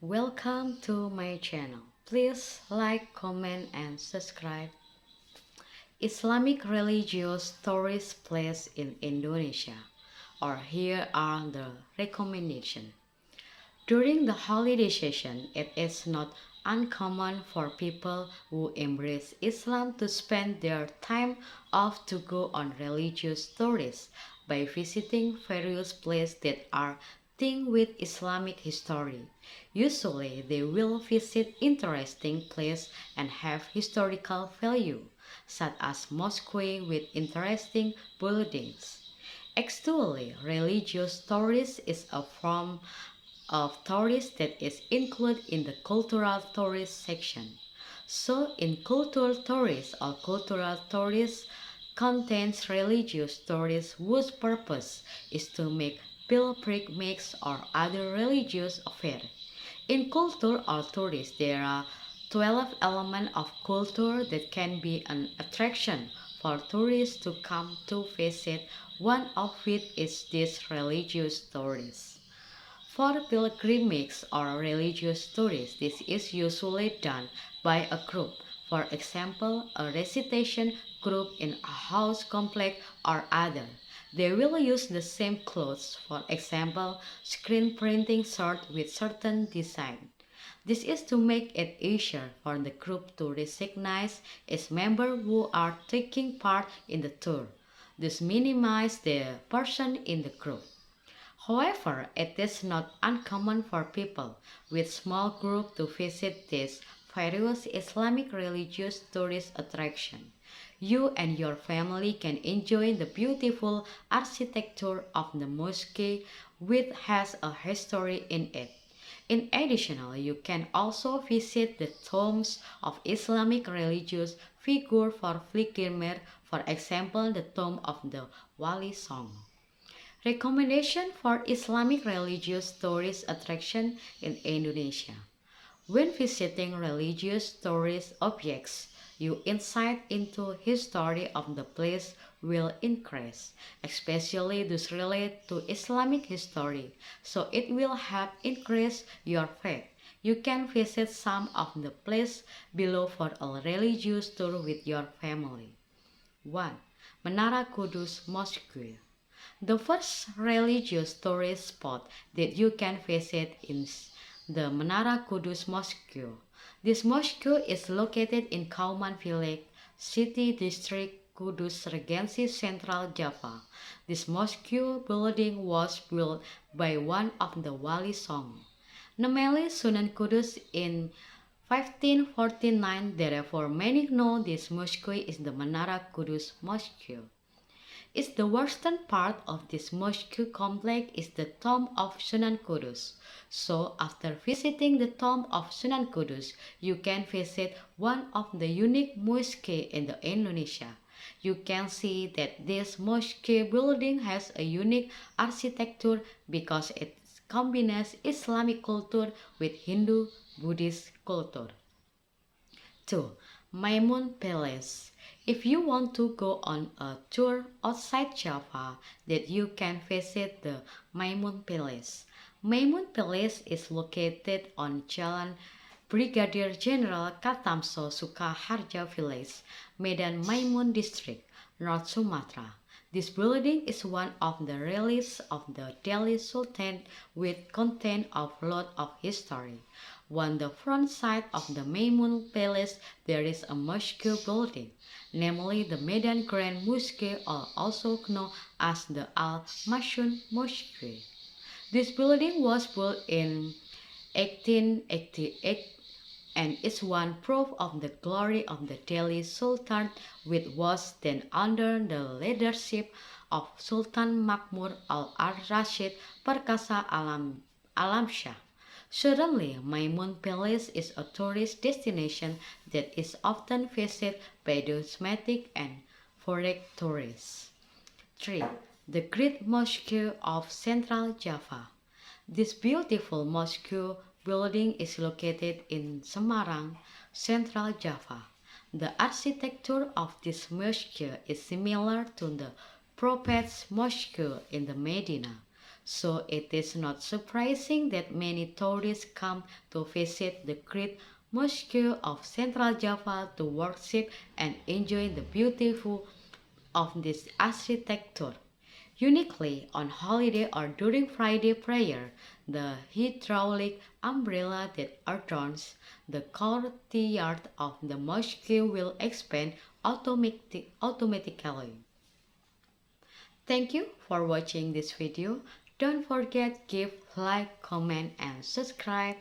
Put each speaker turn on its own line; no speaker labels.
Welcome to my channel. Please like, comment, and subscribe. Islamic religious tourist place in Indonesia. Or here are the recommendations. During the holiday season, it is not uncommon for people who embrace Islam to spend their time off to go on religious tours by visiting various places that are tinged with Islamic history. Usually, they will visit interesting places and have historical value, such as mosques with interesting buildings. Actually, religious tourism is a form of tourists that is included in the cultural tourist section. So in cultural tourists or cultural tourists contains religious tourists whose purpose is to make pilgrimages or other religious affairs. In culture or tourists, there are 12 elements of culture that can be an attraction for tourists to come to visit. One of which is this religious tourist. For pilgrimages or religious tours, this is usually done by a group, for example, a recitation group in a house complex or other. They will use the same clothes, for example, screen printing shirt with certain design. This is to make it easier for the group to recognize its members who are taking part in the tour, thus minimize the person in the group. However, it is not uncommon for people with small groups to visit these various Islamic religious tourist attractions. You and your family can enjoy the beautiful architecture of the mosque which has a history in it. In addition, you can also visit the tombs of Islamic religious figures for pilgrimage, for example, the tomb of the Wali Song. Recommendation for Islamic religious tourist attraction in Indonesia. When visiting religious tourist objects, your insight into history of the place will increase, especially those related to Islamic history, so it will help increase your faith. You can visit some of the places below for a religious tour with your family. 1. Menara Kudus Mosque. The first religious tourist spot that you can visit is the Menara Kudus Mosque. This mosque is located in Kauman Village, City District, Kudus Regency, Central Java. This mosque building was built by one of the Wali Song, namely Sunan Kudus in 1549. Therefore, many know this mosque is the Menara Kudus Mosque. Is the western part of this mosque complex is the tomb of Sunan Kudus. So after visiting the tomb of Sunan Kudus, you can visit one of the unique mosques in Indonesia. You can see that this mosque building has a unique architecture because it combines Islamic culture with Hindu Buddhist culture. 2. Maimun Palace. If you want to go on a tour outside Java, that you can visit the Maimun Palace. Maimun Palace is located on Jalan Brigadier General Katamso Sukaharja Village, Medan Maimun District, North Sumatra. This building is one of the relics of the Delhi Sultanate which contain a lot of history. On the front side of the Maimun Palace, there is a mosque building, namely the Medan Grand Mosque, or also known as the Al-Mashun Mosque. This building was built in 1888 and is one proof of the glory of the Delhi Sultanate, which was then under the leadership of Sultan Makmur al-Rashid Perkasa Alamshah. Certainly, Maimun Palace is a tourist destination that is often visited by domestic and foreign tourists. 3. The Great Mosque of Central Java. This beautiful mosque building is located in Semarang, Central Java. The architecture of this mosque is similar to the Prophet's Mosque in the Medina. So it is not surprising that many tourists come to visit the great mosque of Central Java to worship and enjoy the beautiful of this architecture. Uniquely, on holiday or during Friday prayer, the hydraulic umbrella that adorns the courtyard of the mosque will expand automatically. Thank you for watching this video. Don't forget give like, comment and subscribe.